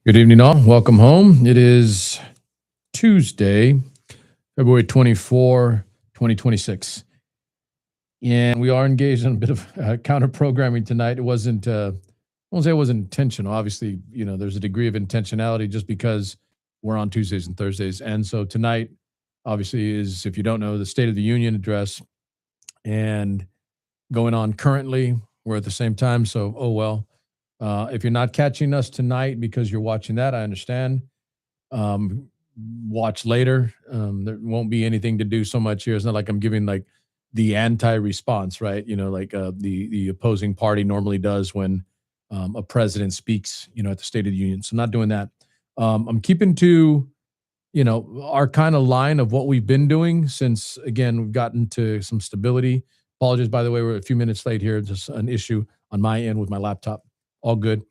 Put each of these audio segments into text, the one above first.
Good evening, all. Welcome home. It is Tuesday, February 24, 2026. And we are engaged in a bit of counter programming tonight. It wasn't, I won't say it wasn't intentional. Obviously, there's a degree of intentionality just because we're on Tuesdays and Thursdays. And so tonight, obviously, is, if you don't know, the State of the Union address and going on currently. We're at the same time. So, oh well. If you're not catching us tonight because you're watching that, I understand. Watch later. There won't be anything to do so much here. It's not like I'm giving like the anti-response, right? Like the opposing party normally does when a president speaks, at the State of the Union. So not doing that. I'm keeping to, our kind of line of what we've been doing since, again, we've gotten to some stability. Apologies, by the way, we're a few minutes late here. Just an issue on my end with my laptop. All good.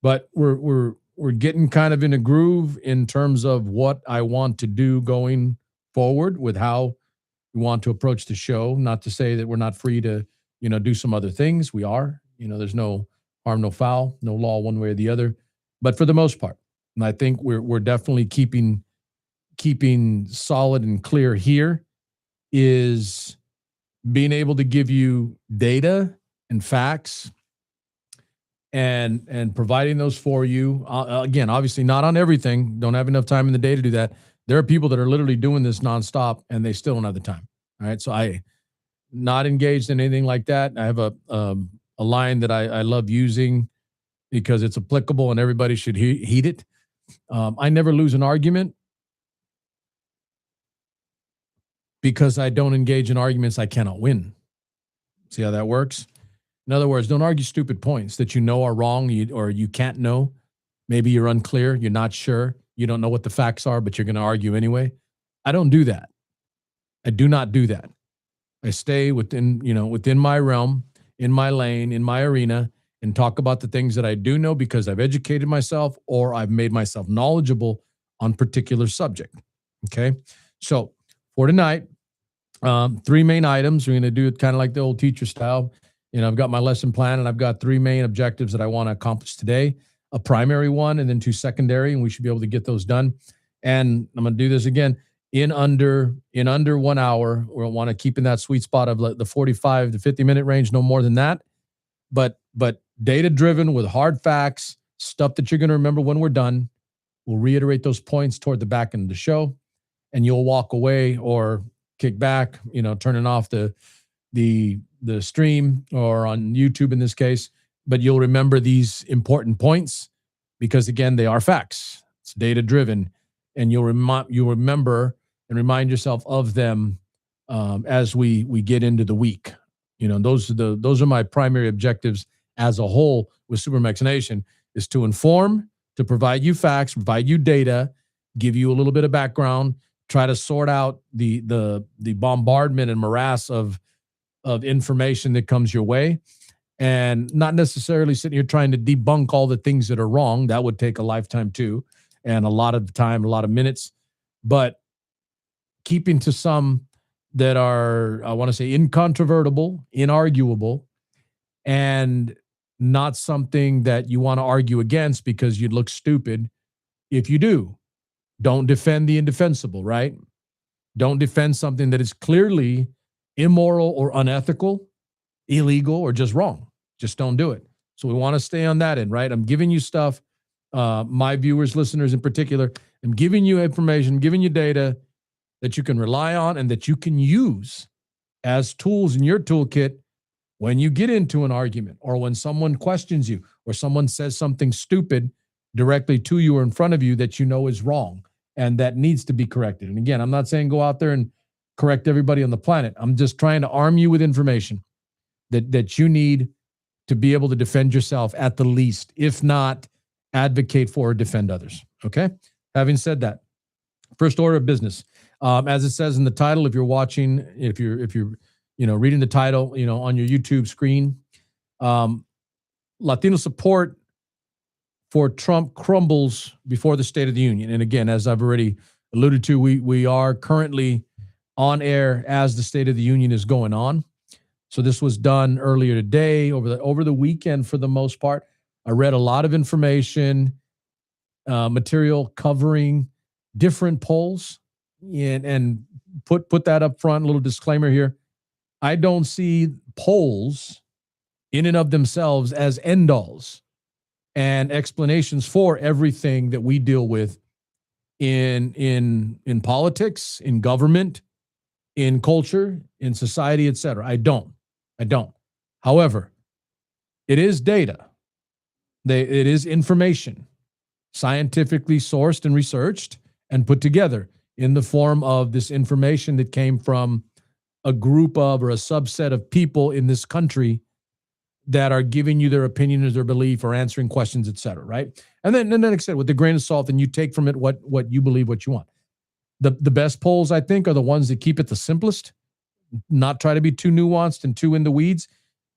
But we're getting kind of in a groove in terms of what I want to do going forward with how we want to approach the show. Not to say that we're not free to, do some other things. We are. There's no harm, no foul, no law one way or the other. But for the most part, and I think we're definitely keeping solid and clear here, is being able to give you data and facts and providing those for you. Again, obviously not on everything. Don't have enough time in the day to do that. There are people that are literally doing this nonstop and they still don't have the time. All right. So I not engaged in anything like that. I have a line that I love using because it's applicable and everybody should heed it. I never lose an argument because I don't engage in arguments I cannot win. See how that works? In other words, don't argue stupid points that you know are wrong or you can't know. Maybe you're unclear, you're not sure, you don't know what the facts are, but you're going to argue anyway. I don't do that. I do not do that. I stay within my realm, in my lane, in my arena, and talk about the things that I do know because I've educated myself or I've made myself knowledgeable on particular subject. Okay. So for tonight, 3 main items. We're going to do it kind of like the old teacher style. I've got my lesson plan and I've got 3 main objectives that I want to accomplish today, a primary one and then 2 secondary, and we should be able to get those done. And I'm going to do this again in under 1 hour. We want to keep in that sweet spot of the 45 to 50 minute range, no more than that. But data driven with hard facts, stuff that you're going to remember when we're done. We'll reiterate those points toward the back end of the show, and you'll walk away or kick back, turning off the stream or on YouTube in this case, but you'll remember these important points because again, they are facts. It's data driven, and you'll remember and remind yourself of them as we get into the week. Those are my primary objectives as a whole with Supermax Nation, is to inform, to provide you facts, provide you data, give you a little bit of background, try to sort out the bombardment and morass of information that comes your way, and not necessarily sitting here trying to debunk all the things that are wrong. That would take a lifetime too, and a lot of time, a lot of minutes, but keeping to some that are, I want to say, incontrovertible, inarguable, and not something that you want to argue against because you'd look stupid if you do. Don't defend the indefensible, right? Don't defend something that is clearly immoral or unethical, illegal, or just wrong. Just don't do it. So we want to stay on that end, right? I'm giving you stuff, my viewers, listeners in particular. I'm giving you information, giving you data that you can rely on and that you can use as tools in your toolkit when you get into an argument or when someone questions you or someone says something stupid directly to you or in front of you that you know is wrong and that needs to be corrected. And again, I'm not saying go out there and correct everybody on the planet. I'm just trying to arm you with information that you need to be able to defend yourself at the least, if not advocate for or defend others. Okay. Having said that, first order of business, as it says in the title, if you're watching, if you're reading the title, on your YouTube screen, Latino support for Trump crumbles before the State of the Union. And again, as I've already alluded to, we are currently on air as the State of the Union is going on. So this was done earlier today, over the weekend for the most part. I read a lot of information. material covering different polls, and put that up front. A little disclaimer here: I don't see polls in and of themselves as end alls and explanations for everything that we deal with in politics, in government, in culture, in society, etc. I don't. However, it is data. It is information, scientifically sourced and researched and put together in the form of this information that came from a group of or a subset of people in this country that are giving you their opinion or their belief or answering questions, et cetera, right? And then like I said, with the grain of salt, and you take from it what you believe, what you want. The best polls, I think, are the ones that keep it the simplest, not try to be too nuanced and too in the weeds,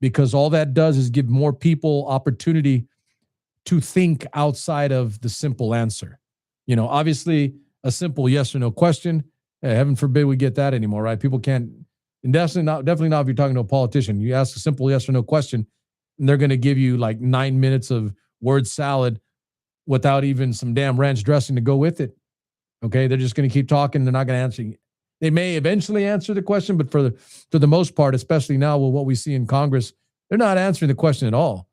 because all that does is give more people opportunity to think outside of the simple answer. You know, obviously, a simple yes or no question, heaven forbid we get that anymore, right? People can't, and definitely not if you're talking to a politician. You ask a simple yes or no question, and they're going to give you like 9 minutes of word salad without even some damn ranch dressing to go with it. Okay, they're just going to keep talking. They're not going to answer. They may eventually answer the question, but for the most part, especially now with what we see in Congress, they're not answering the question at all.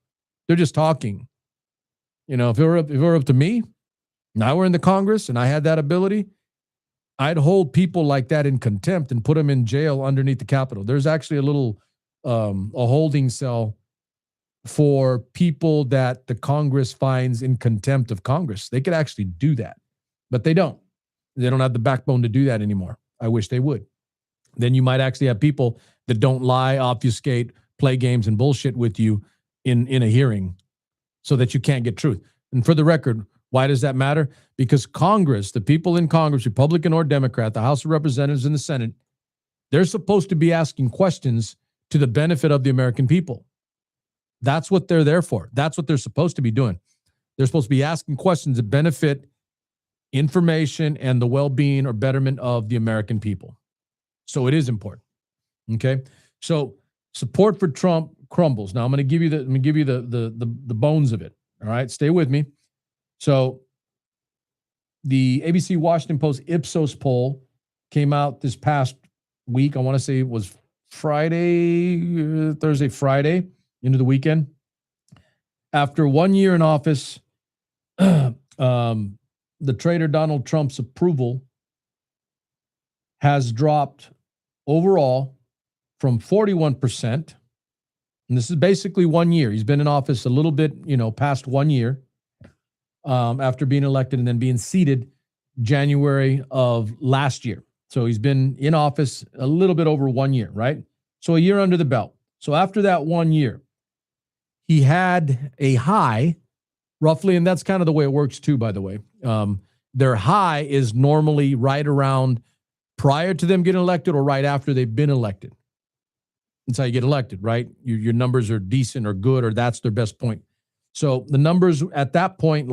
They're just talking. You know, if it were up to me, and I were in the Congress and I had that ability, I'd hold people like that in contempt and put them in jail underneath the Capitol. There's actually a little a holding cell for people that the Congress finds in contempt of Congress. They could actually do that, but they don't. They don't have the backbone to do that anymore. I wish they would. Then you might actually have people that don't lie, obfuscate, play games, and bullshit with you in a hearing so that you can't get truth. And for the record, why does that matter? Because Congress, the people in Congress, Republican or Democrat, the House of Representatives and the Senate, they're supposed to be asking questions to the benefit of the American people. That's what they're there for. That's what they're supposed to be doing. They're supposed to be asking questions that benefit information and the well-being or betterment of the American people. So it is important. Okay. So support for Trump crumbles. Now I'm going to give you the bones of it. All right. Stay with me. So the ABC Washington Post Ipsos poll came out this past week. I want to say it was Thursday, Friday, into the weekend. After 1 year in office, the traitor Donald Trump's approval has dropped overall from 41%. And this is basically 1 year. He's been in office a little bit, past 1 year after being elected and then being seated January of last year. So he's been in office a little bit over 1 year, right? So a year under the belt. So after that 1 year, he had a high roughly, and that's kind of the way it works too, by the way. Their high is normally right around prior to them getting elected or right after they've been elected. That's how you get elected, right? Your numbers are decent or good, or that's their best point. So the numbers at that point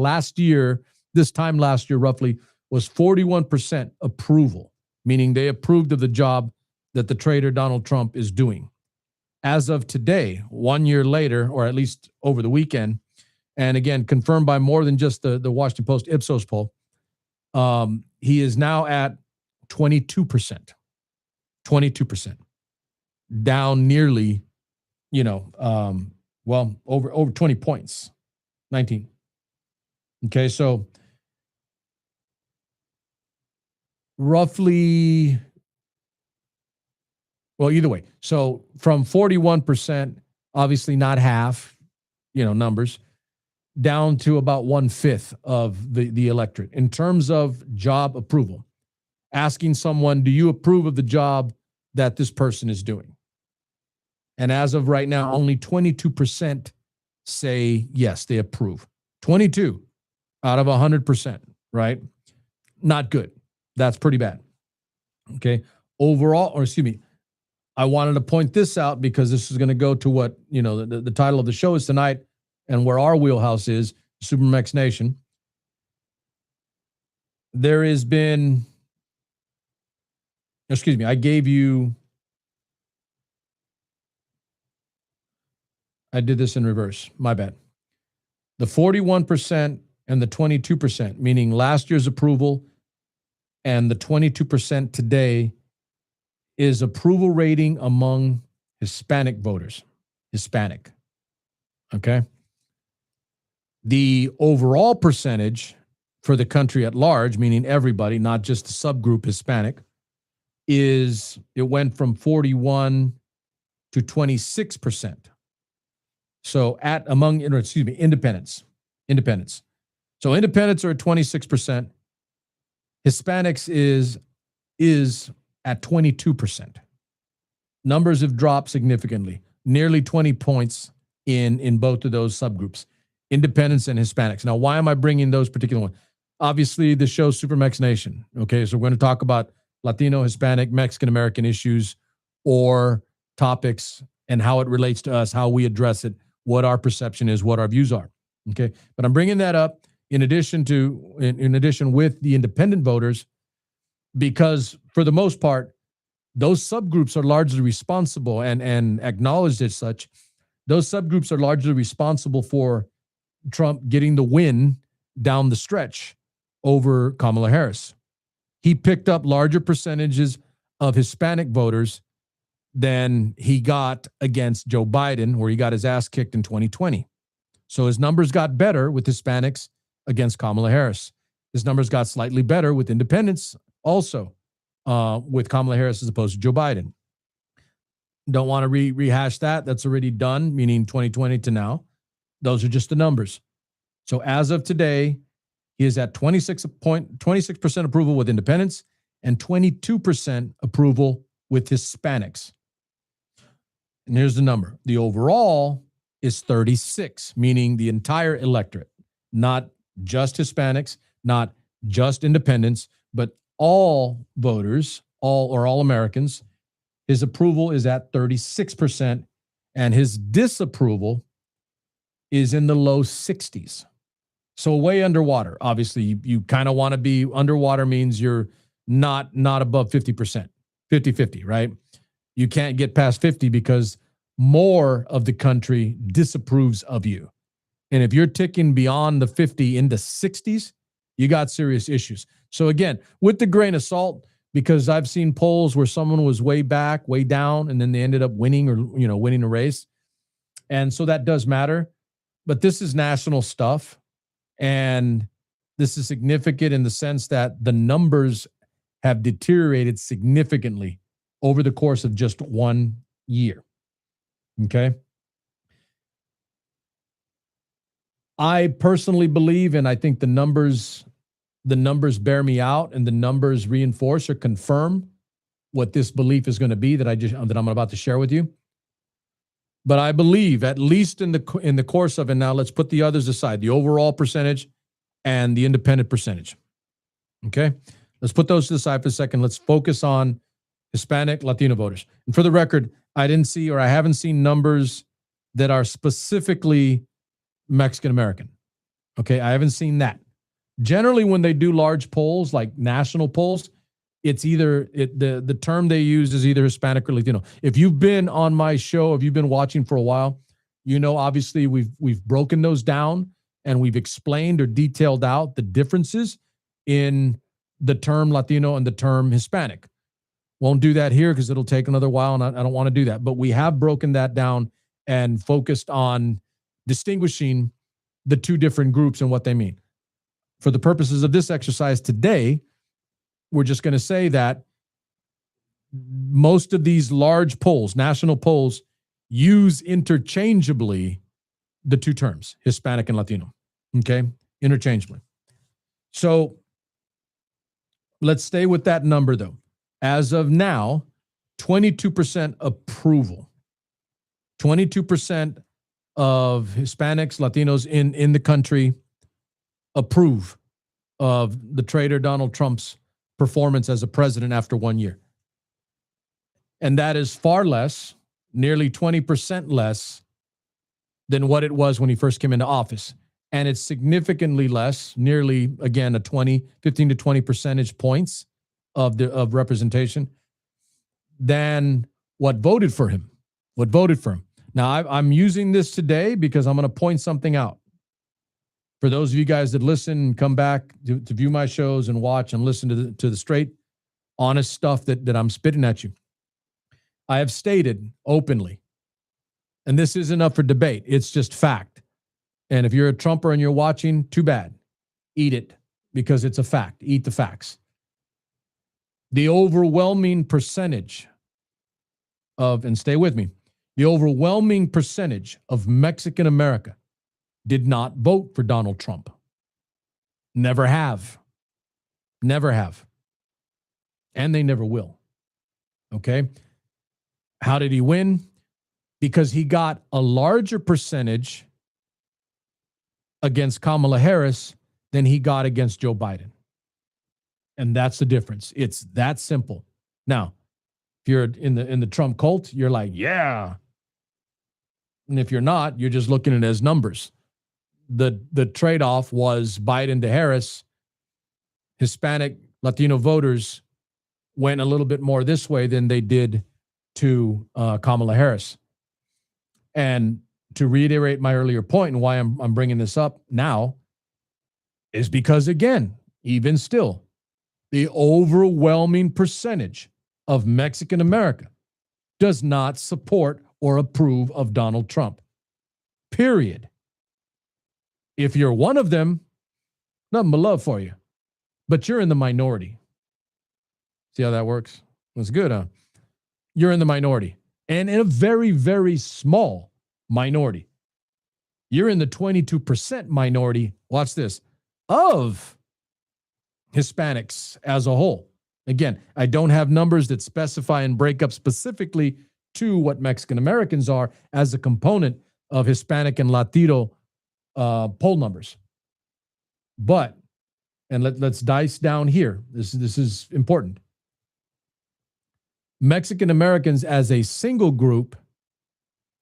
this time last year roughly, was 41% approval, meaning they approved of the job that the traitor Donald Trump is doing. As of today, 1 year later, or at least over the weekend, and again, confirmed by more than just the Washington Post Ipsos poll, he is now at 22%. 22%. Down nearly, over 20 points. 19. Okay, so roughly, either way. So from 41%, obviously not half, numbers, down to about 1/5 of the electorate in terms of job approval. Asking someone, do you approve of the job that this person is doing? And as of right now, only 22% say yes, they approve. 22 out of 100%, right? Not good. That's pretty bad. Okay. I wanted to point this out because this is going to go to what, the title of the show is tonight and where our wheelhouse is, Supermax Nation. There has been, I did this in reverse. My bad. The 41% and the 22%, meaning last year's approval and the 22% today is approval rating among Hispanic voters. Hispanic. Okay. The overall percentage for the country at large, meaning everybody, not just the subgroup Hispanic, it went from 41 to 26%. So independents. So independents are at 26%. Hispanics is at 22%. Numbers have dropped significantly, nearly 20 points in both of those subgroups, independents and Hispanics. Now, why am I bringing those particular ones? Obviously, the show's Super Mex Nation. Okay, so we're going to talk about Latino, Hispanic, Mexican-American issues or topics and how it relates to us, how we address it, what our perception is, what our views are. Okay, but I'm bringing that up in addition with the independent voters, because for the most part, those subgroups are largely responsible and acknowledged as such. Those subgroups are largely responsible for Trump getting the win down the stretch over Kamala Harris. He picked up larger percentages of Hispanic voters than he got against Joe Biden, where he got his ass kicked in 2020. So his numbers got better with Hispanics against Kamala Harris. His numbers got slightly better with independents also with Kamala Harris as opposed to Joe Biden. Don't want to rehash that. That's already done, meaning 2020 to now. Those are just the numbers. So as of today, he is at 26% approval with independents and 22% approval with Hispanics. And here's the number. The overall is 36, meaning the entire electorate, not just Hispanics, not just independents, but all voters, all Americans. His approval is at 36%, and his disapproval is in the low 60s. So way underwater. Obviously, you kind of want to be underwater, means you're not above 50%, 50-50, right? You can't get past 50 because more of the country disapproves of you. And if you're ticking beyond the 50 into 60s, you got serious issues. So again, with the grain of salt, because I've seen polls where someone was way back, way down, and then they ended up winning or, winning a race. And so that does matter. But this is national stuff. And this is significant in the sense that the numbers have deteriorated significantly over the course of just 1 year. Okay. I personally believe, and I think the numbers bear me out, and the numbers reinforce or confirm what this belief is going to be that I'm about to share with you. But I believe, at least in the course of it, now let's put the others aside, the overall percentage and the independent percentage. Okay, let's put those to the side for a second. Let's focus on Hispanic, Latino voters. And for the record, I haven't seen numbers that are specifically Mexican-American. Okay, I haven't seen that. Generally, when they do large polls, like national polls, it's either the term they use is either Hispanic or Latino. If you've been on my show, if you've been watching for a while, obviously we've broken those down and we've explained or detailed out the differences in the term Latino and the term Hispanic. Won't do that here because it'll take another while, and I don't want to do that. But we have broken that down and focused on distinguishing the two different groups and what they mean. For the purposes of this exercise today, we're just going to say that most of these large polls, national polls, use interchangeably the two terms, Hispanic and Latino. Okay? Interchangeably. So let's stay with that number, though. As of now, 22% approval. 22% of Hispanics, Latinos in the country approve of the traitor Donald Trump's performance as a president after 1 year. And that is far less, nearly 20% less than what it was when he first came into office. And it's significantly less, nearly, again, 15 to 20 percentage points of representation than what voted for him. Now, I'm using this today because I'm going to point something out. For those of you guys that listen and come back to view my shows and watch and listen to the straight, honest stuff that I'm spitting at you, I have stated openly, and this isn't up for debate, it's just fact. And if you're a Trumper and you're watching, too bad. Eat it, because it's a fact. Eat the facts. The overwhelming percentage of, and stay with me, the overwhelming percentage of Mexican America did not vote for Donald Trump. Never have. Never have. And they never will. Okay? How did he win? Because he got a larger percentage against Kamala Harris than he got against Joe Biden. And that's the difference. It's that simple. Now, if you're in the Trump cult, you're like, yeah. And if you're not, you're just looking at it as numbers. The trade-off was Biden to Harris. Hispanic, Latino voters went a little bit more this way than they did to Kamala Harris. And to reiterate my earlier point and why I'm bringing this up now is because, again, even still, the overwhelming percentage of Mexican America does not support or approve of Donald Trump. Period. If you're one of them, nothing but love for you. But you're in the minority. See how that works? That's good, huh? You're in the minority. And in a very, very small minority. You're in the 22% minority, watch this, of Hispanics as a whole. Again, I don't have numbers that specify and break up specifically to what Mexican Americans are as a component of Hispanic and Latino poll numbers. But, and let's dice down here. This is important. Mexican Americans as a single group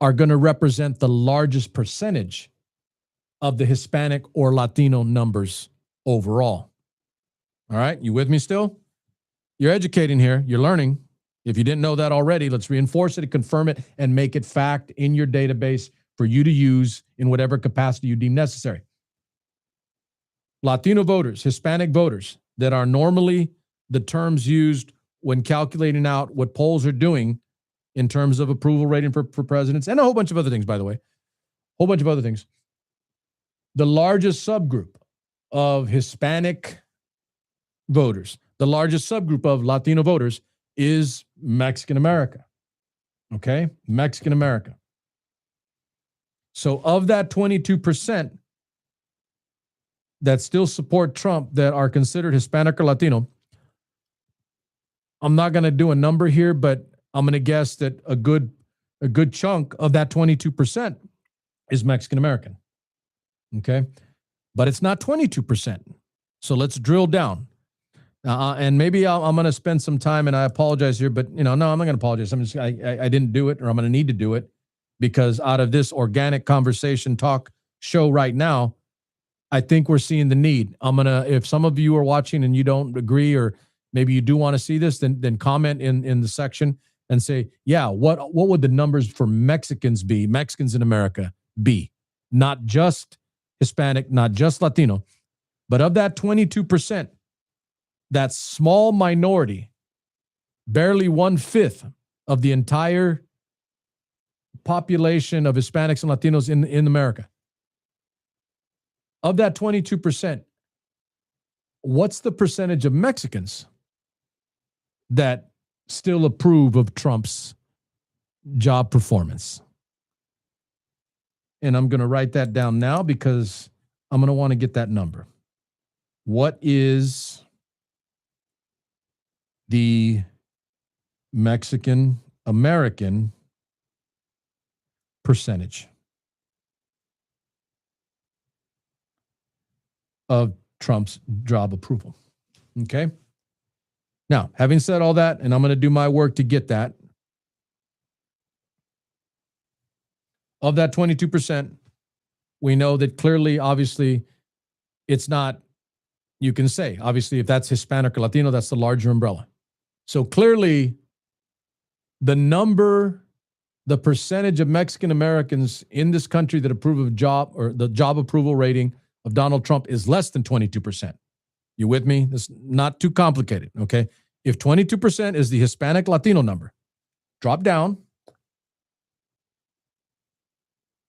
are going to represent the largest percentage of the Hispanic or Latino numbers overall. All right, you with me still? You're educating here. You're learning. If you didn't know that already, let's reinforce it, confirm it, and make it fact in your database for you to use in whatever capacity you deem necessary. Latino voters, Hispanic voters that are normally the terms used when calculating out what polls are doing in terms of approval rating for presidents, and a whole bunch of other things, by the way, whole bunch of other things. The largest subgroup of Hispanic voters, the largest subgroup of Latino voters is Mexican America. Okay? Mexican America. So of that 22% that still support Trump that are considered Hispanic or Latino, I'm not going to do a number here, but I'm going to guess that a good chunk of that 22% is Mexican American. Okay? But it's not 22%. So let's drill down. And maybe I'm going to spend some time, and I apologize here, but no, I'm not going to apologize. I didn't do it, or I'm going to need to do it, because out of this organic conversation talk show right now, I think we're seeing the need. If some of you are watching and you don't agree, or maybe you do want to see this, then comment in the section and say, yeah, what would the numbers for Mexicans be, Mexicans in America be? Not just Hispanic, not just Latino, but of that 22%, that small minority, barely 1/5 of the entire population of Hispanics and Latinos in America. Of that 22%, what's the percentage of Mexicans that still approve of Trump's job performance? And I'm going to write that down now because I'm going to want to get that number. What is the Mexican American percentage of Trump's job approval? Okay. Now, having said all that, and I'm going to do my work to get that, of that 22%, we know that clearly, obviously, it's not, you can say, obviously, if that's Hispanic or Latino, that's the larger umbrella. So clearly, the percentage of Mexican Americans in this country that approve of job, or the job approval rating of Donald Trump is less than 22%. You with me? It's not too complicated, okay? If 22% is the Hispanic Latino number, drop down.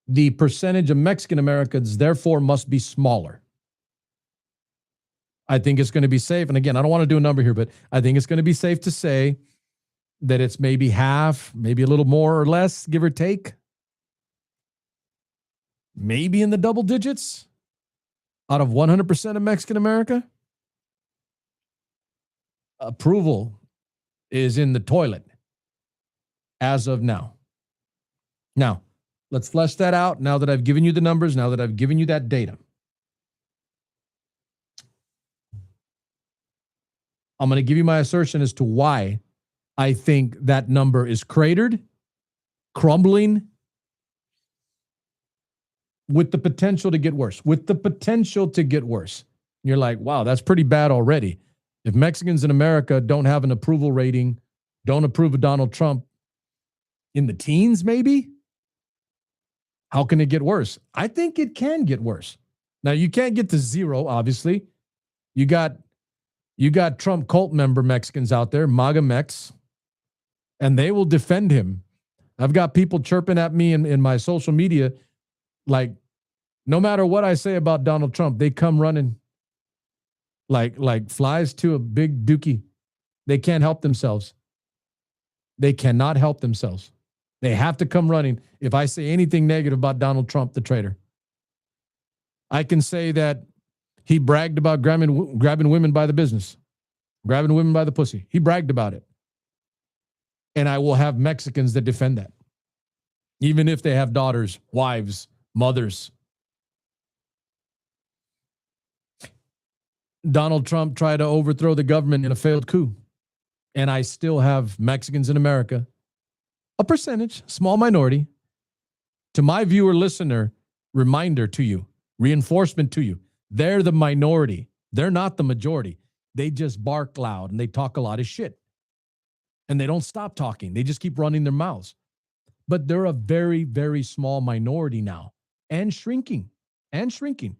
The percentage of Mexican Americans, therefore, must be smaller. I think it's going to be safe. And again, I don't want to do a number here, but I think it's going to be safe to say that it's maybe half, maybe a little more or less, give or take. Maybe in the double digits out of 100% of Mexican America. Approval is in the toilet as of now. Now, let's flesh that out now that I've given you the numbers, now that I've given you that data. I'm going to give you my assertion as to why I think that number is cratered, crumbling, with the potential to get worse. With the potential to get worse. You're like, wow, that's pretty bad already. If Mexicans in America don't have an approval rating, don't approve of Donald Trump in the teens, maybe, how can it get worse? I think it can get worse. Now, you can't get to zero, obviously. You got Trump cult member Mexicans out there, MAGA Mex, and they will defend him. I've got people chirping at me in my social media, like, no matter what I say about Donald Trump, they come running like flies to a big dookie. They can't help themselves. They cannot help themselves. They have to come running if I say anything negative about Donald Trump, the traitor. I can say that he bragged about grabbing women by the business, grabbing women by the pussy. He bragged about it. And I will have Mexicans that defend that, even if they have daughters, wives, mothers. Donald Trump tried to overthrow the government in a failed coup. And I still have Mexicans in America, a percentage, small minority. To my viewer, listener, reminder to you, reinforcement to you. They're the minority. They're not the majority. They just bark loud and they talk a lot of shit. And they don't stop talking. They just keep running their mouths. But they're a very, very small minority now and shrinking and shrinking.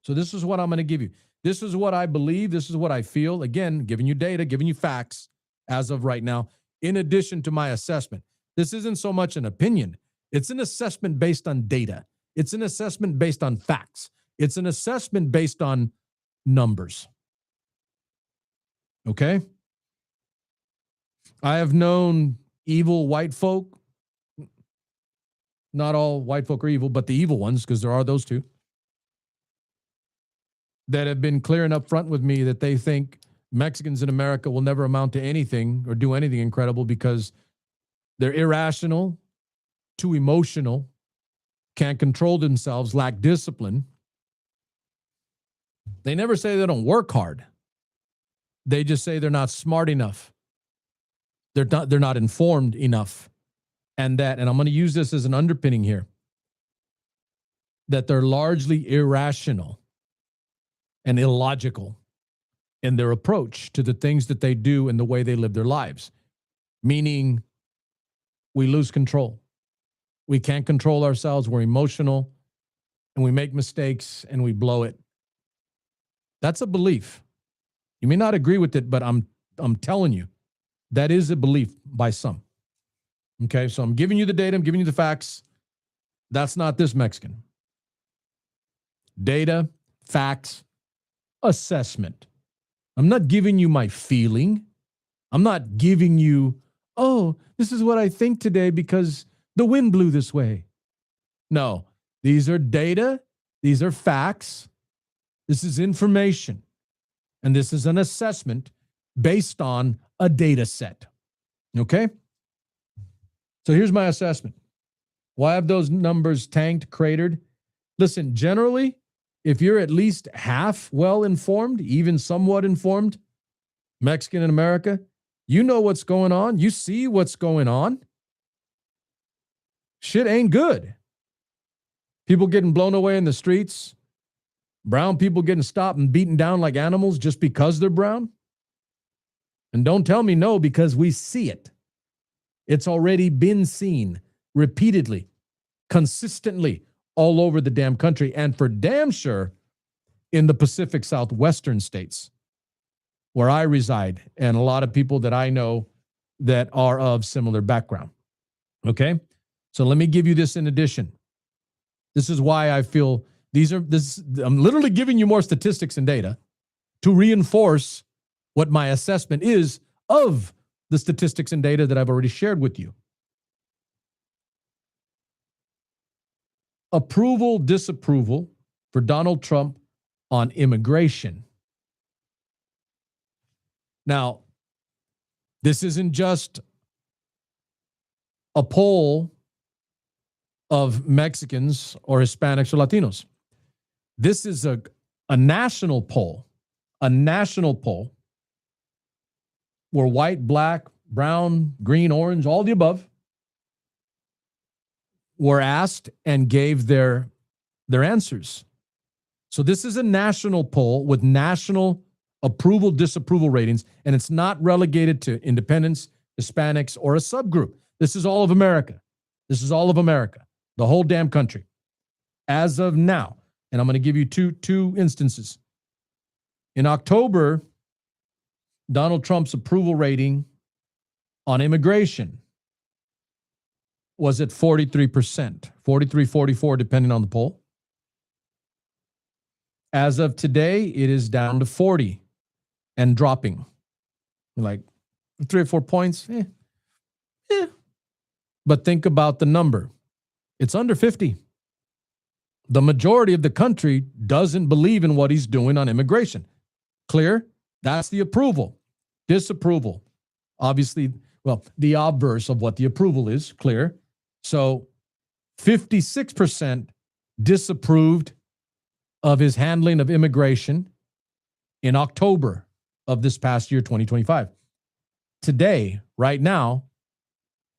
So this is what I'm going to give you. This is what I believe. This is what I feel. Again, giving you data, giving you facts as of right now, in addition to my assessment. This isn't so much an opinion. It's an assessment based on data. It's an assessment based on facts. It's an assessment based on numbers. Okay? I have known evil white folk. Not all white folk are evil, but the evil ones, because there are those too, that have been clear and upfront with me that they think Mexicans in America will never amount to anything or do anything incredible because they're irrational, too emotional, can't control themselves, lack discipline. They never say they don't work hard. They just say they're not smart enough. They're not informed enough. And I'm going to use this as an underpinning here, that they're largely irrational and illogical in their approach to the things that they do and the way they live their lives. Meaning, we lose control. We can't control ourselves. We're emotional, and we make mistakes, and we blow it. That's a belief. You may not agree with it, but I'm telling you, that is a belief by some. Okay, so I'm giving you the data. I'm giving you the facts. That's not this Mexican. Data, facts, assessment. I'm not giving you my feeling. I'm not giving you, oh, this is what I think today because the wind blew this way. No, these are data. These are facts. This is information. And this is an assessment based on a data set. Okay? So here's my assessment. Why have those numbers tanked, cratered? Listen, generally, if you're at least half well-informed, even somewhat informed, Mexican in America, you know what's going on. You see what's going on. Shit ain't good. People getting blown away in the streets. Brown people getting stopped and beaten down like animals just because they're brown. And don't tell me no, because we see it. It's already been seen repeatedly, consistently, all over the damn country, and for damn sure in the Pacific Southwestern states where I reside, and a lot of people that I know that are of similar background. Okay? So let me give you this in addition. This is why I feel I'm literally giving you more statistics and data to reinforce what my assessment is of the statistics and data that I've already shared with you. Approval, disapproval for Donald Trump on immigration. Now, this isn't just a poll of Mexicans or Hispanics or Latinos. This is a national poll, where white, black, brown, green, orange, all the above were asked and gave their answers. So this is a national poll with national approval, disapproval ratings, and it's not relegated to independents, Hispanics, or a subgroup. This is all of America. This is all of America, the whole damn country. As of now, and I'm going to give you two instances. In October, Donald Trump's approval rating on immigration was at 43%, 43, 44, depending on the poll. As of today, it is down to 40 and dropping. Like 3 or 4 points. But think about the number. It's under 50. The majority of the country doesn't believe in what he's doing on immigration. Clear? That's the approval. Disapproval. Obviously, well, the obverse of what the approval is. Clear? So 56% disapproved of his handling of immigration in October of this past year, 2025. Today, right now,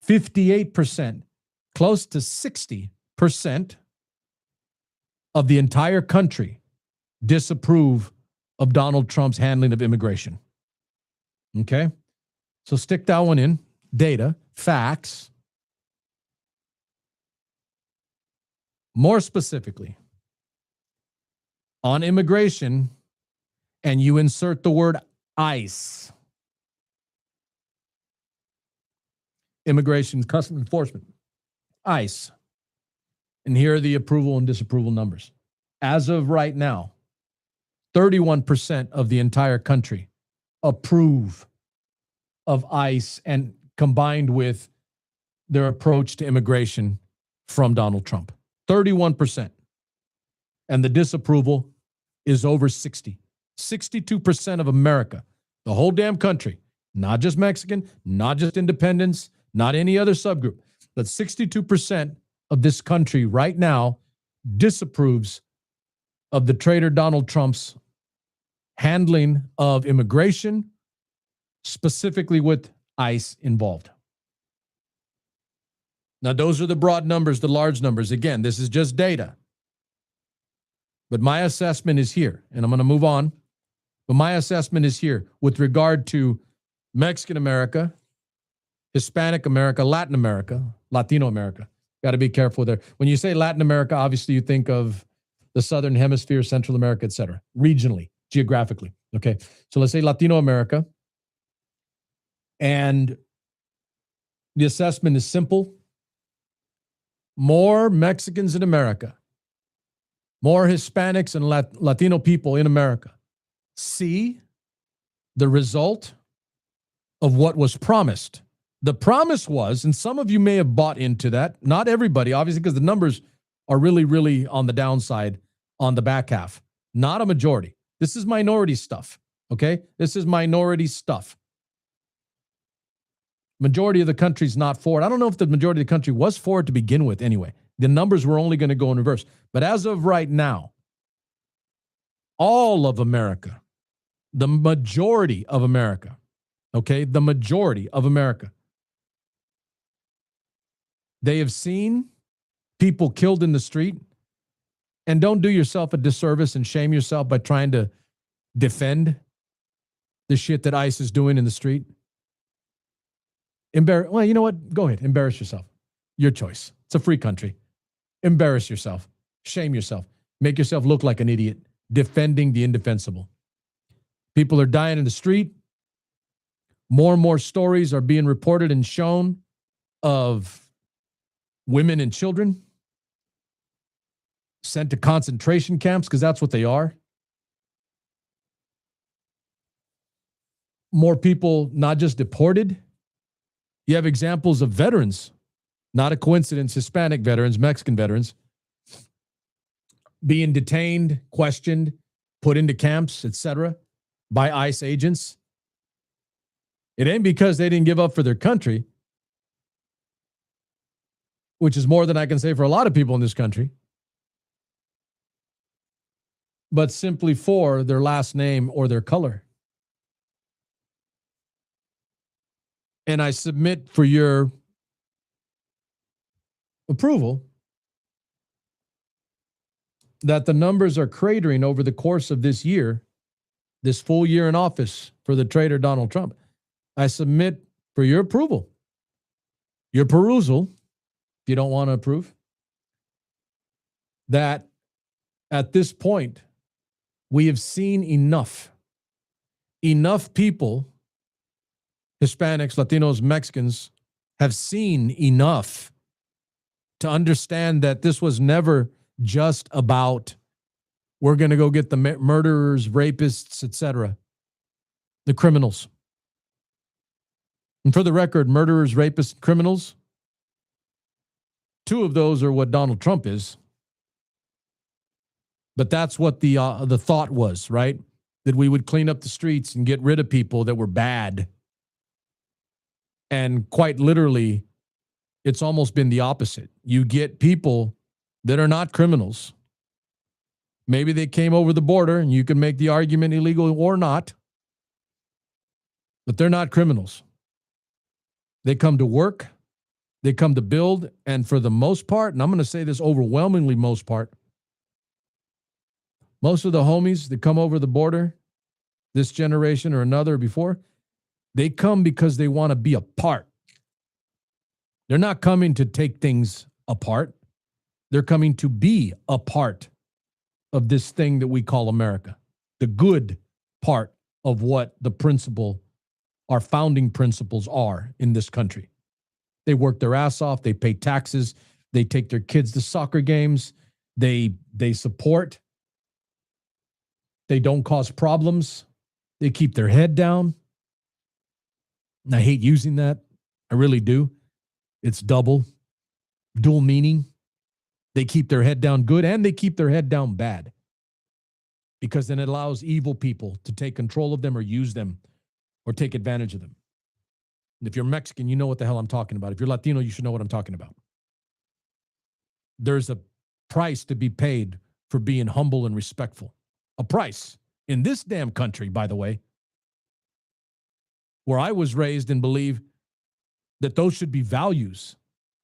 58%, close to 60% of the entire country disapprove of Donald Trump's handling of immigration. Okay? So stick that one in. Data, facts. More specifically, on immigration, and you insert the word ICE. Immigration Customs Enforcement. ICE. And here are the approval and disapproval numbers. As of right now, 31% of the entire country approve of ICE, and combined with their approach to immigration from Donald Trump. 31%. And the disapproval is over 60. 62% of America, the whole damn country, not just Mexican, not just independents, not any other subgroup, but 62% of this country right now disapproves of the traitor Donald Trump's handling of immigration, specifically with ICE involved. Now, those are the broad numbers, the large numbers. Again, this is just data. But my assessment is here, and I'm going to move on. But my assessment is here with regard to Mexican America, Hispanic America, Latin America, Latino America. Got to be careful there. When you say Latin America, obviously you think of the Southern Hemisphere, Central America, et cetera, regionally, geographically. Okay, so let's say Latino America. And the assessment is simple. More Mexicans in America, more Hispanics and Latino people in America see the result of what was promised. The promise was, and some of you may have bought into that, not everybody, obviously, because the numbers are really, really on the downside on the back half. Not a majority. This is minority stuff, okay? This is minority stuff. Majority of the country's not for it. I don't know if the majority of the country was for it to begin with anyway. The numbers were only going to go in reverse. But as of right now, all of America, the majority of America, okay, the majority of America, they have seen people killed in the street. And don't do yourself a disservice and shame yourself by trying to defend the shit that ICE is doing in the street. Well, you know what? Go ahead. Embarrass yourself. Your choice. It's a free country. Embarrass yourself. Shame yourself. Make yourself look like an idiot defending the indefensible. People are dying in the street. More and more stories are being reported and shown of women and children sent to concentration camps, because that's what they are. More people not just deported. You have examples of veterans, not a coincidence, Hispanic veterans, Mexican veterans, being detained, questioned, put into camps, etc., by ICE agents. It ain't because they didn't give up for their country, which is more than I can say for a lot of people in this country, but simply for their last name or their color. And I submit for your approval that the numbers are cratering over the course of this year, this full year in office for the traitor Donald Trump. I submit for your approval, your perusal, if you don't want to approve, that at this point, we have seen enough people, Hispanics, Latinos, Mexicans, have seen enough to understand that this was never just about we're going to go get the murderers, rapists, etc., the criminals. And for the record, murderers, rapists, criminals, two of those are what Donald Trump is. But that's what the thought was, right? That we would clean up the streets and get rid of people that were bad. And quite literally, it's almost been the opposite. You get people that are not criminals. Maybe they came over the border, and you can make the argument illegal or not, but they're not criminals. They come to work, they come to build, and for the most part, and I'm going to say this overwhelmingly most part, most of the homies that come over the border, this generation or another before, they come because they want to be a part. They're not coming to take things apart. They're coming to be a part of this thing that we call America, the good part of what the principle, our founding principles are in this country. They work their ass off. They pay taxes. They take their kids to soccer games. They support. They don't cause problems. They keep their head down. And I hate using that. I really do. It's dual meaning. They keep their head down good and they keep their head down bad, because then it allows evil people to take control of them or use them or take advantage of them. And if you're Mexican, you know what the hell I'm talking about. If you're Latino, you should know what I'm talking about. There's a price to be paid for being humble and respectful. A price in this damn country, by the way, where I was raised and believe that those should be values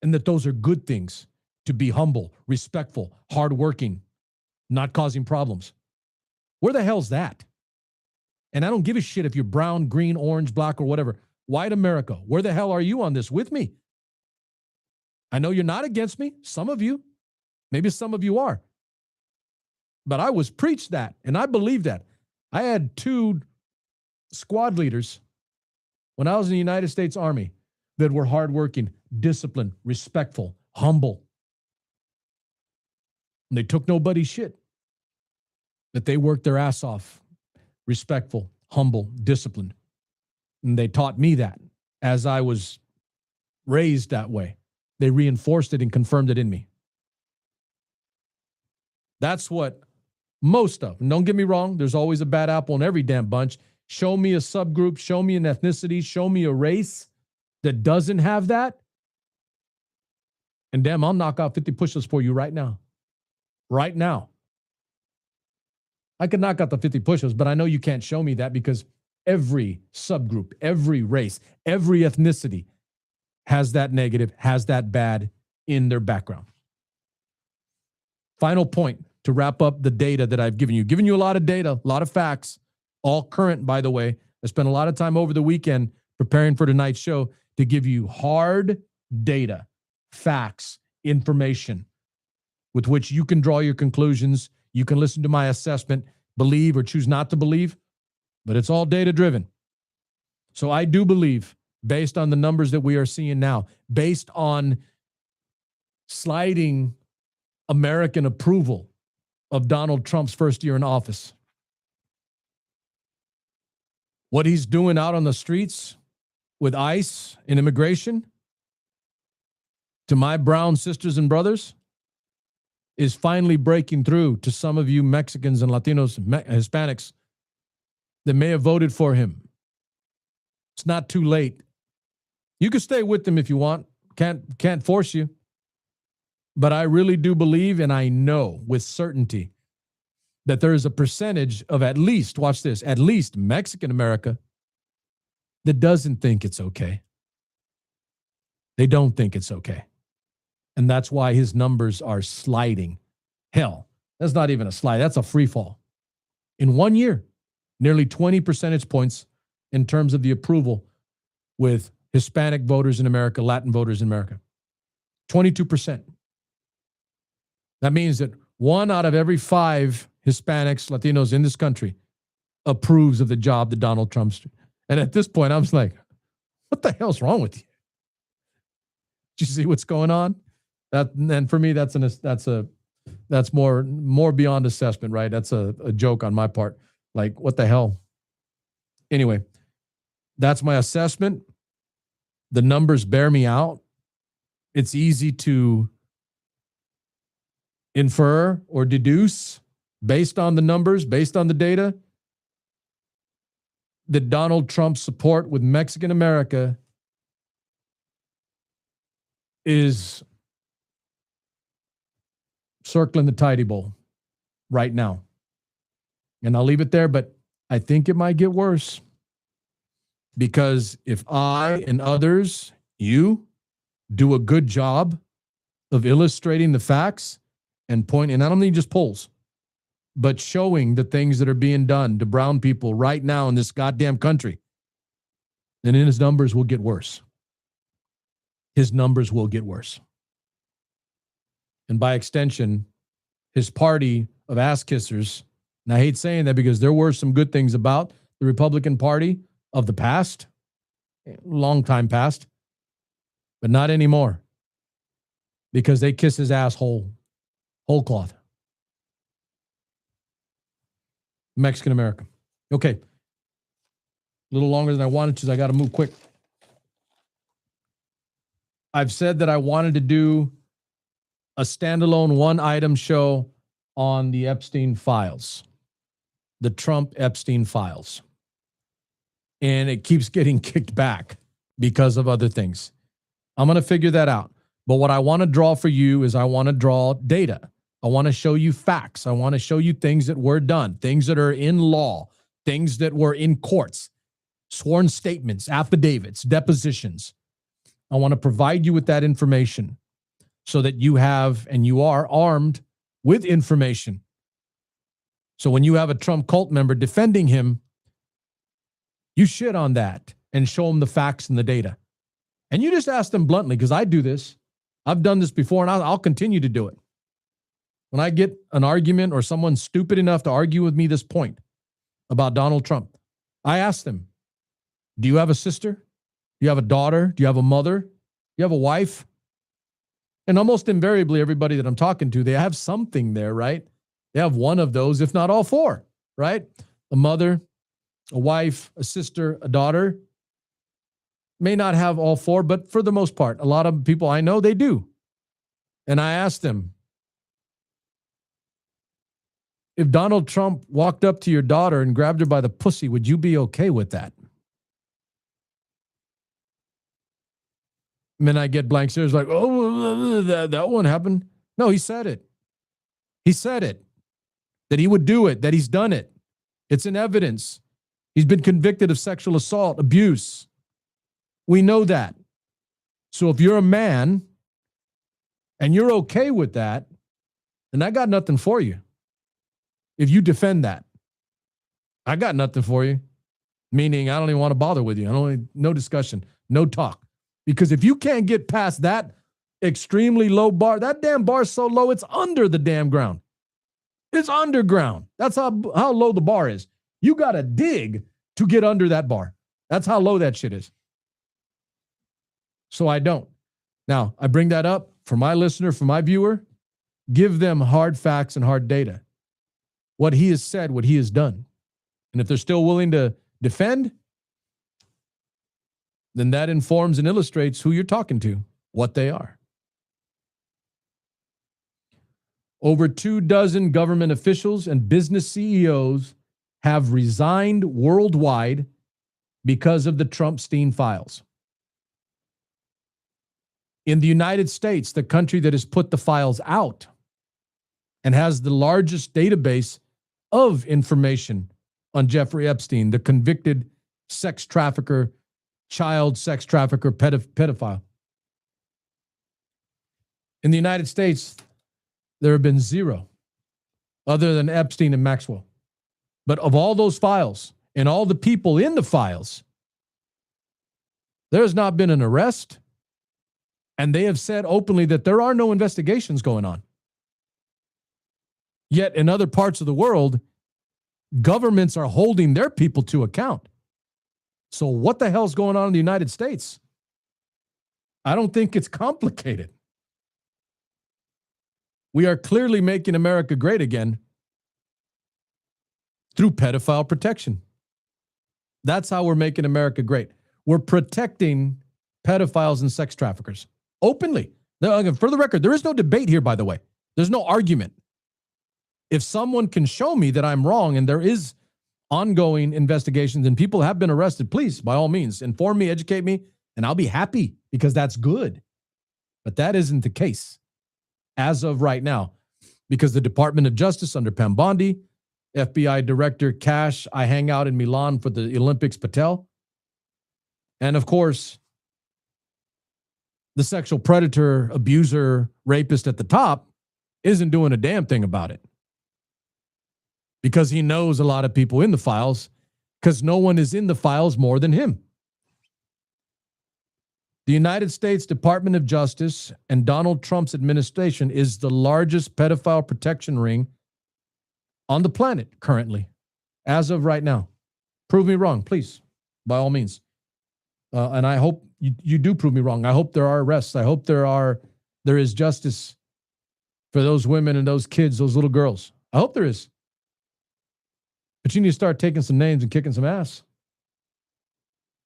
and that those are good things, to be humble, respectful, hardworking, not causing problems. Where the hell's that? And I don't give a shit if you're brown, green, orange, black, or whatever. White America, where the hell are you on this with me? I know you're not against me. Some of you, maybe some of you are. But I was preached that, and I believe that. I had 2 squad leaders when I was in the United States Army that were hardworking, disciplined, respectful, humble. And they took nobody's shit. That they worked their ass off, respectful, humble, disciplined. And they taught me that as I was raised that way. They reinforced it and confirmed it in me. That's what most of, and don't get me wrong, there's always a bad apple in every damn bunch. Show me a subgroup, show me an ethnicity, show me a race that doesn't have that. And damn, I'll knock out 50 push-ups for you right now. Right now. I could knock out the 50 push-ups, but I know you can't show me that, because every subgroup, every race, every ethnicity has that negative, has that bad in their background. Final point to wrap up the data that I've given you. Given you a lot of data, a lot of facts, all current, by the way. I spent a lot of time over the weekend preparing for tonight's show to give you hard data, facts, information, with which you can draw your conclusions. You can listen to my assessment, believe or choose not to believe, but it's all data driven. So I do believe, based on the numbers that we are seeing now, based on sliding American approval of Donald Trump's first year in office, what he's doing out on the streets with ICE and immigration, to my brown sisters and brothers, is finally breaking through to some of you Mexicans and Latinos, Hispanics that may have voted for him. It's not too late. You can stay with them if you want. Can't force you. But I really do believe, and I know with certainty, that there is a percentage of at least, watch this, at least Mexican America that doesn't think it's okay. They don't think it's okay. And that's why his numbers are sliding. Hell, that's not even a slide. That's a free fall. In 1 year, nearly 20 percentage points in terms of the approval with Hispanic voters in America, Latin voters in America. 22%. That means that 1 out of every 5 Hispanics, Latinos in this country approves of the job that Donald Trump's doing. And at this point, I'm just like, what the hell's wrong with you? Do you see what's going on? And for me, that's more beyond assessment, right? That's a joke on my part. Like, what the hell? Anyway, that's my assessment. The numbers bear me out. It's easy to infer or deduce based on the numbers, based on the data, that Donald Trump's support with Mexican America is circling the tidy bowl right now. And I'll leave it there, but I think it might get worse. Because if I and others, you, do a good job of illustrating the facts and pointing, and I don't mean just polls, but showing the things that are being done to brown people right now in this goddamn country, then his numbers will get worse. His numbers will get worse. And by extension, his party of ass kissers, and I hate saying that because there were some good things about the Republican Party of the past, long time past, but not anymore, because they kiss his ass whole cloth. Mexican America. Okay. A little longer than I wanted to, so I got to move quick. I've said that I wanted to do a standalone one-item show on the Epstein files, the Trump Epstein files. And it keeps getting kicked back because of other things. I'm going to figure that out. But what I want to draw for you is I want to draw data. I want to show you facts. I want to show you things that were done, things that are in law, things that were in courts, sworn statements, affidavits, depositions. I want to provide you with that information so that you have and you are armed with information. So when you have a Trump cult member defending him, you shit on that and show them the facts and the data. And you just ask them bluntly, because I do this. I've done this before, and I'll continue to do it. When I get an argument or someone stupid enough to argue with me this point about Donald Trump, I ask them, do you have a sister? Do you have a daughter? Do you have a mother? Do you have a wife? And almost invariably, everybody that I'm talking to, they have something there, right? They have one of those, if not all four, right? A mother, a wife, a sister, a daughter. May not have all four, but for the most part, a lot of people I know, they do. And I asked them, if Donald Trump walked up to your daughter and grabbed her by the pussy, would you be okay with that? And then I get blank stares like, oh, that won't happen. No, he said it. He said it. That he would do it, that he's done it. It's in evidence. He's been convicted of sexual assault, abuse. We know that. So if you're a man and you're okay with that, then I got nothing for you. If you defend that, I got nothing for you. Meaning I don't even want to bother with you. No discussion, no talk. Because if you can't get past that Extremely low bar. That damn bar is so low, it's under the damn ground. It's underground. That's how low the bar is. You got to dig to get under that bar. That's how low that shit is. So I don't. Now, I bring that up for my listener, for my viewer. Give them hard facts and hard data. What he has said, what he has done. And if they're still willing to defend, then that informs and illustrates who you're talking to, what they are. Over 24 government officials and business CEOs have resigned worldwide because of the TrumpStein files. In the United States, the country that has put the files out and has the largest database of information on Jeffrey Epstein, the convicted sex trafficker, child sex trafficker, pedophile. In the United States, there have been zero other than Epstein and Maxwell. But of all those files and all the people in the files, there has not been an arrest. And they have said openly that there are no investigations going on. Yet in other parts of the world, governments are holding their people to account. So what the hell's going on in the United States? I don't think it's complicated. We are clearly making America great again through pedophile protection. That's how we're making America great. We're protecting pedophiles and sex traffickers openly. For the record, there is no debate here, by the way. There's no argument. If someone can show me that I'm wrong and there is ongoing investigations and people have been arrested, please, by all means, inform me, educate me, and I'll be happy because that's good. But that isn't the case as of right now because the Department of Justice under Pam Bondi, FBI Director Kash, I hang out in Milan for the Olympics, Patel, and of course, the sexual predator, abuser, rapist at the top isn't doing a damn thing about it. Because he knows a lot of people in the files, because no one is in the files more than him. The United States Department of Justice and Donald Trump's administration is the largest pedophile protection ring on the planet currently, as of right now. Prove me wrong, please, by all means. And I hope you do prove me wrong. I hope there are arrests. I hope there is justice for those women and those kids, those little girls. I hope there is. But you need to start taking some names and kicking some ass.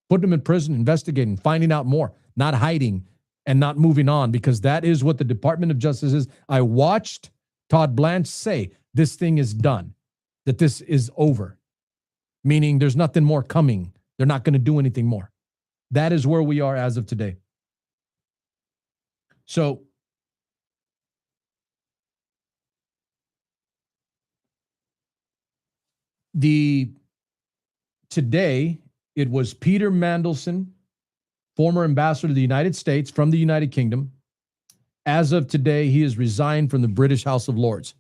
Putting them in prison, investigating, finding out more, not hiding and not moving on, because that is what the Department of Justice is. I watched Todd Blanche say this thing is done, that this is over, meaning there's nothing more coming. They're not going to do anything more. That is where we are as of today. So, today, it was Peter Mandelson, former ambassador to the United States from the United Kingdom. As of today, he has resigned from the British House of Lords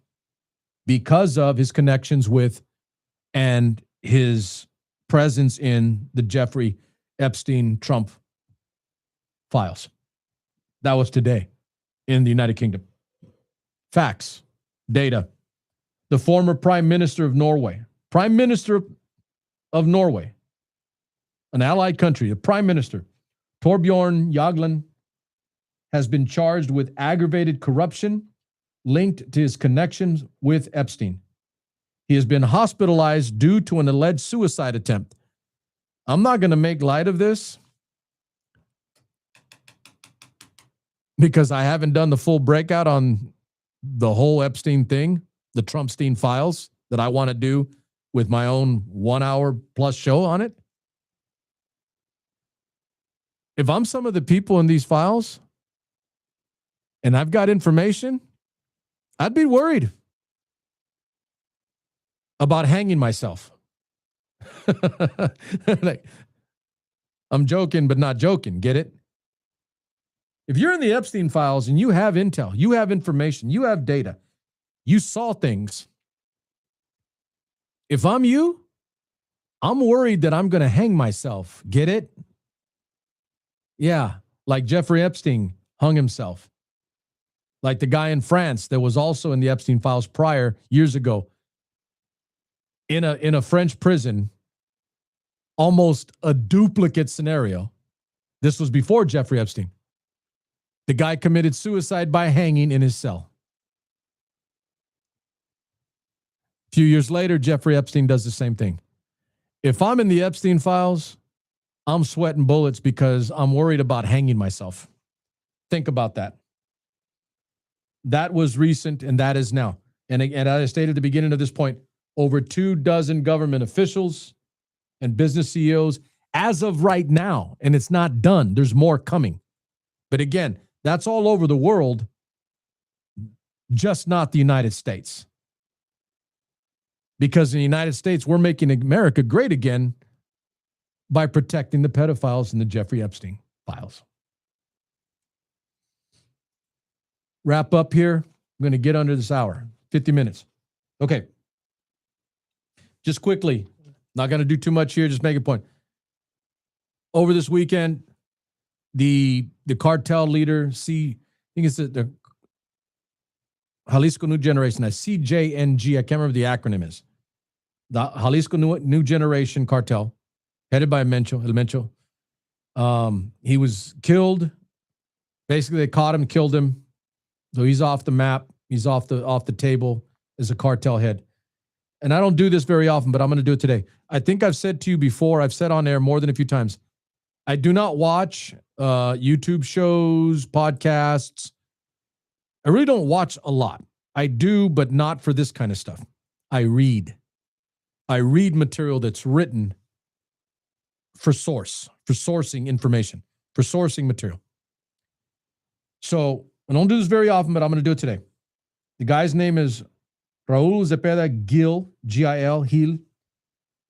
because of his connections with and his presence in the Jeffrey Epstein Trump files. That was today in the United Kingdom. Facts, data. The former Prime Minister of Norway, Prime Minister of Norway, an allied country, the Prime Minister, Torbjorn Jagland, has been charged with aggravated corruption linked to his connections with Epstein. He has been hospitalized due to an alleged suicide attempt. I'm not going to make light of this because I haven't done the full breakout on the whole Epstein thing, the TrumpStein files that I want to do with my own 1 hour plus show on it. If I'm some of the people in these files and I've got information, I'd be worried about hanging myself. Like, I'm joking, but not joking. Get it? If you're in the Epstein files and you have intel, you have information, you have data, you saw things. If I'm you, I'm worried that I'm going to hang myself. Get it? Yeah, like Jeffrey Epstein hung himself. Like the guy in France that was also in the Epstein files prior, years ago, in a French prison, almost a duplicate scenario. This was before Jeffrey Epstein. The guy committed suicide by hanging in his cell. A few years later, Jeffrey Epstein does the same thing. If I'm in the Epstein files, I'm sweating bullets because I'm worried about hanging myself. Think about that. That was recent, and that is now. And as I stated at the beginning of this point, over 24 government officials and business CEOs as of right now, and it's not done. There's more coming. But again, that's all over the world, just not the United States. Because in the United States, we're making America great again by protecting the pedophiles in the Jeffrey Epstein files. Wrap up here. I'm going to get under this hour, 50 minutes. Okay. Just quickly, not going to do too much here, just make a point. Over this weekend, the cartel leader, I think it's the Jalisco New Generation, CJNG, I can't remember the acronym is. The Jalisco New Generation cartel, headed by Mencho. He was killed. Basically, they caught him, killed him. So he's off the map. He's off the table as a cartel head. And I don't do this very often, but I'm going to do it today. I think I've said to you before, I've said on air more than a few times, I do not watch YouTube shows, podcasts. I really don't watch a lot. I do, but not for this kind of stuff. I read material that's written for sourcing information, for sourcing material. So I don't do this very often, but I'm going to do it today. The guy's name is Raul Zepeda Gil, Gil,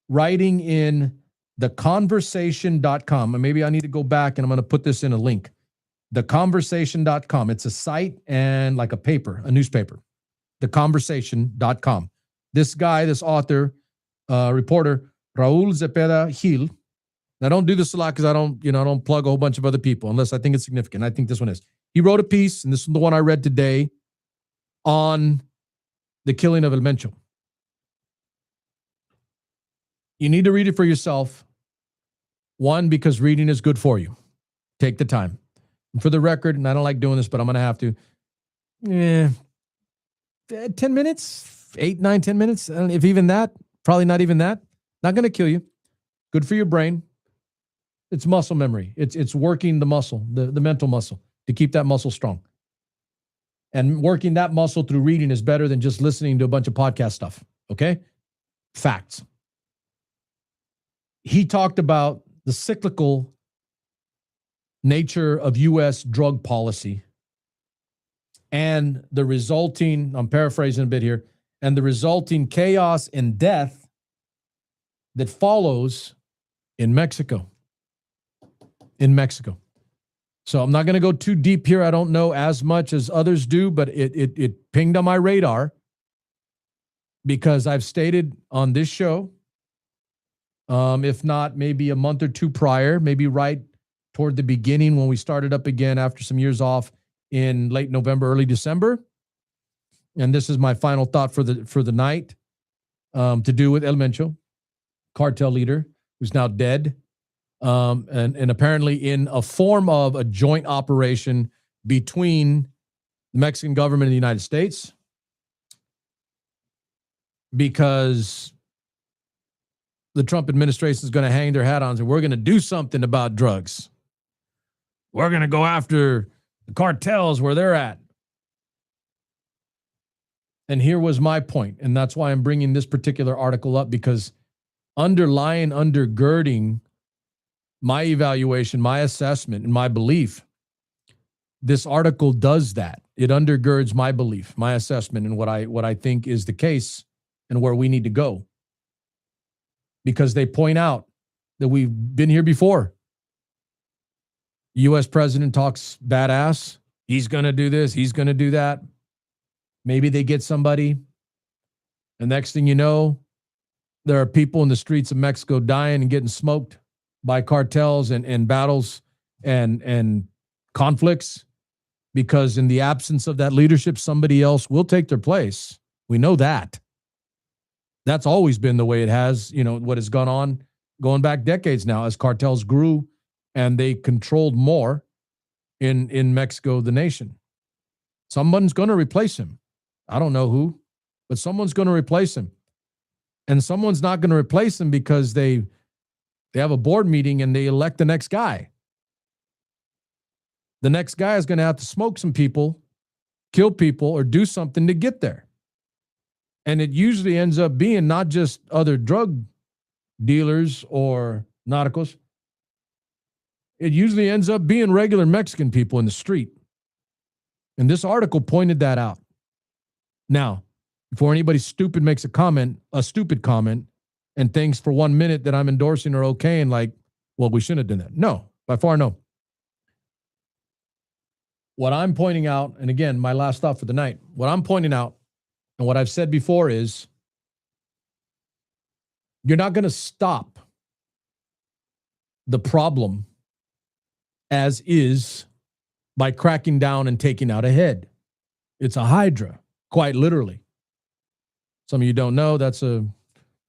writing in theconversation.com. And maybe I need to go back and I'm going to put this in a link. Theconversation.com. It's a site and like a paper, a newspaper. Theconversation.com. This guy, this author, reporter, Raul Zepeda Gil. I don't do this a lot because I don't plug a whole bunch of other people unless I think it's significant. I think this one is. He wrote a piece, and this is the one I read today, on the killing of El Mencho. You need to read it for yourself. One, because reading is good for you. Take the time. And for the record, and I don't like doing this, but I'm going to have to. 10 minutes, 8, 9, 10 minutes. If even that, probably not even that. Not going to kill you. Good for your brain. It's muscle memory. It's working the muscle, the mental muscle, to keep that muscle strong. And working that muscle through reading is better than just listening to a bunch of podcast stuff. Okay? Facts. He talked about the cyclical nature of U.S. drug policy and the resulting, I'm paraphrasing a bit here, and the resulting chaos and death that follows in Mexico. In Mexico. So I'm not going to go too deep here. I don't know as much as others do, but it pinged on my radar because I've stated on this show, if not maybe a month or two prior, maybe right toward the beginning when we started up again after some years off in late November, early December. And this is my final thought for the night, to do with El Mencho, cartel leader who's now dead. And apparently in a form of a joint operation between the Mexican government and the United States, because the Trump administration is going to hang their hat on and say, we're going to do something about drugs. We're going to go after the cartels where they're at. And here was my point, and that's why I'm bringing this particular article up, because undergirding my evaluation, my assessment, and my belief, this article does that. It undergirds my belief, my assessment, and what I think is the case and where we need to go. Because they point out that we've been here before. U.S. president talks badass. He's going to do this. He's going to do that. Maybe they get somebody. The next thing you know, there are people in the streets of Mexico dying and getting smoked by cartels and battles and conflicts. because in the absence of that leadership, somebody else will take their place. We know that. That's always been the way it has, what has gone on going back decades now as cartels grew and they controlled more in Mexico, the nation. Someone's going to replace him. I don't know who, but someone's going to replace him. And someone's not going to replace him because they have a board meeting and they elect the next guy. The next guy is going to have to smoke some people, kill people, or do something to get there. And it usually ends up being not just other drug dealers or narcos. It usually ends up being regular Mexican people in the street. And this article pointed that out. Now, before anybody stupid makes a stupid comment, and thinks for 1 minute that I'm endorsing or okaying, like, well, we shouldn't have done that. No, by far no. What I'm pointing out, and again, my last thought for the night, what I'm pointing out and what I've said before is you're not going to stop the problem as is by cracking down and taking out a head. It's a hydra, quite literally. Some of you don't know, that's a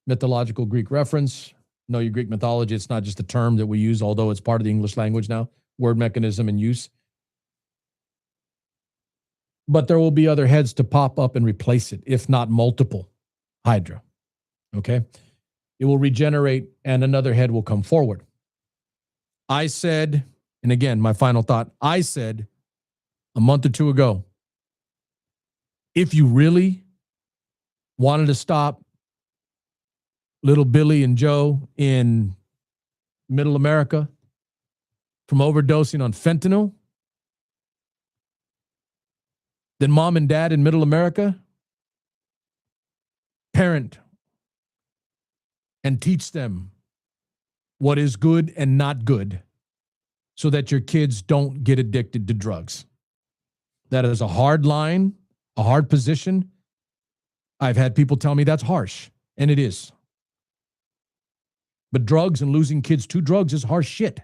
mythological Greek reference. Know your Greek mythology. It's not just a term that we use, although it's part of the English language now, word mechanism and use. But there will be other heads to pop up and replace it, if not multiple hydra. Okay? It will regenerate and another head will come forward. I said, and again, my final thought, I said a month or two ago, if you really wanted to stop little Billy and Joe in middle America from overdosing on fentanyl, then mom and dad in middle America, parent and teach them what is good and not good so that your kids don't get addicted to drugs. That is a hard line, a hard position. I've had people tell me that's harsh, and it is. But drugs and losing kids to drugs is harsh shit.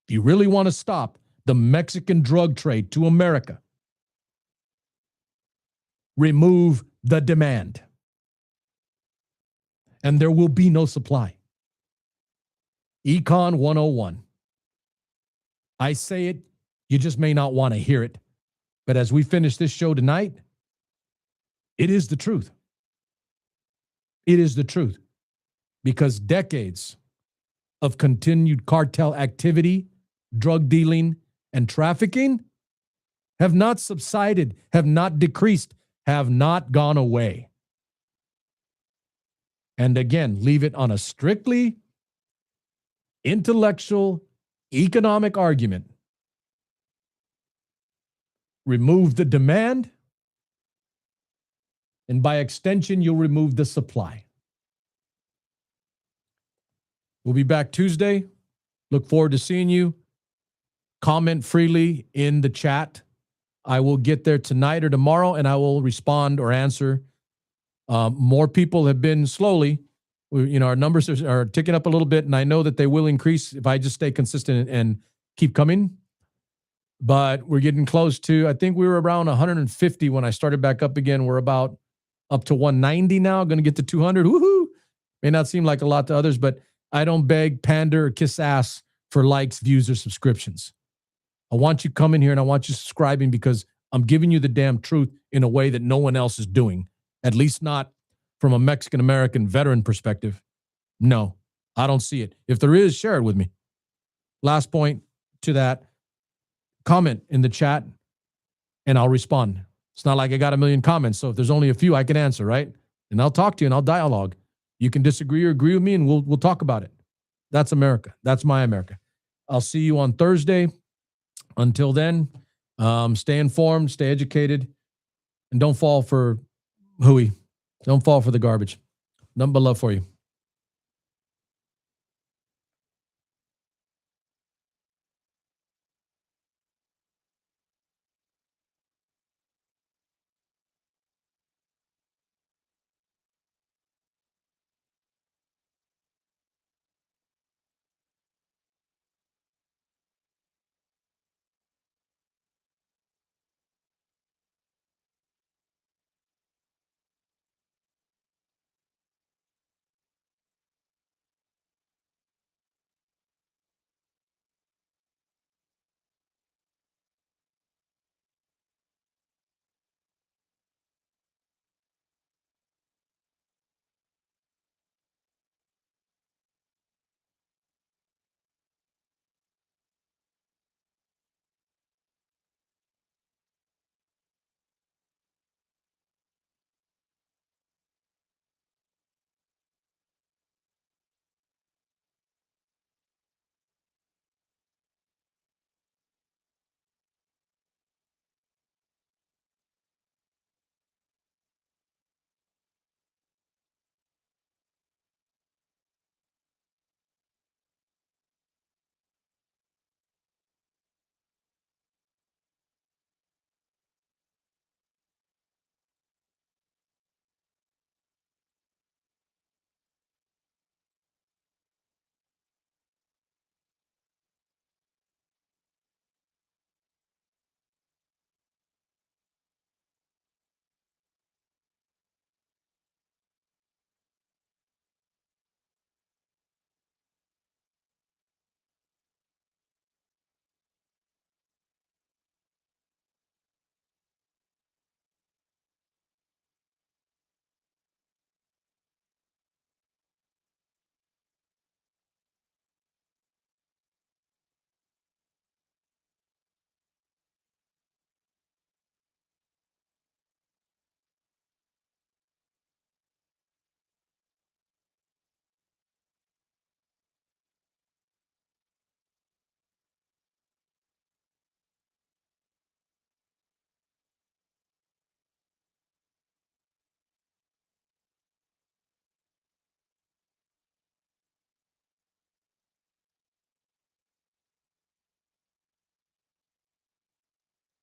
If you really want to stop the Mexican drug trade to America, remove the demand. And there will be no supply. Econ 101. I say it, you just may not want to hear it. But as we finish this show tonight, it is the truth. It is the truth. Because decades of continued cartel activity, drug dealing, and trafficking have not subsided, have not decreased, have not gone away. And again, leave it on a strictly intellectual, economic argument. Remove the demand, and by extension, you'll remove the supply. We'll be back Tuesday. Look forward to seeing you. Comment freely in the chat. I will get there tonight or tomorrow, and I will respond or answer. More people have been slowly. Our numbers are ticking up a little bit, and I know that they will increase if I just stay consistent and keep coming. But we're getting close to, I think we were around 150 when I started back up again. We're about up to 190 now, going to get to 200. Woohoo! May not seem like a lot to others, but I don't beg, pander, or kiss ass for likes, views, or subscriptions. I want you coming here and I want you subscribing because I'm giving you the damn truth in a way that no one else is doing, at least not from a Mexican-American veteran perspective. No, I don't see it. If there is, share it with me. Last point to that, comment in the chat and I'll respond. It's not like I got a million comments, so if there's only a few, I can answer, right? And I'll talk to you and I'll dialogue. You can disagree or agree with me and we'll talk about it. That's America. That's my America. I'll see you on Thursday. Until then, stay informed, stay educated, and don't fall for hooey. Don't fall for the garbage. Nothing but love for you.